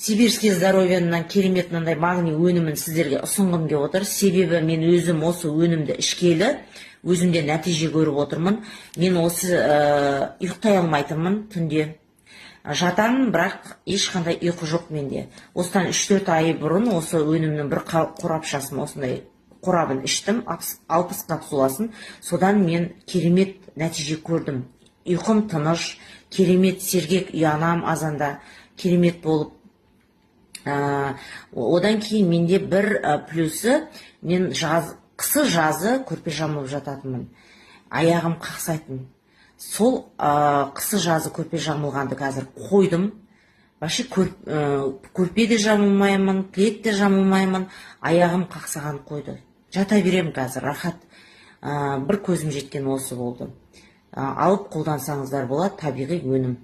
Сибирский здоровьянан керемет мындай магний өнімін сіздерге ұсынғым келіп отыр. Себебі мен өзім осы өнімді ішкелі, өзімде нәтиже көріп отырмын. Мен осы ұйықтай алмайтынмын түнде. Жатамын, бірақ ешқандай ұйқы жоқ менде. Осыдан 3-4 ай бұрын осы өнімнің бір қорапшасын, осындай қорабын іштім, 60 капсуласын. Содан мен керемет нәтиже көрдім. Ұйқым тыныш, керемет сергек ұянам азанда, керемет болып. Одан кейін менде бір плюсы, мен қысы жазы көрпе жамылып жататынмын. Аяғым қақсайтын. Сол қысы жазы көрпе жамылғанды қазір қойдым. Башы көрпе де жамылмаймын, плед де жамылмаймын, аяғым қақсаған қойды. Жата берем қазір, рахат. Бір көзім жеткен осы болды. Алып қолдансаңыздар болады, табиғи өнім.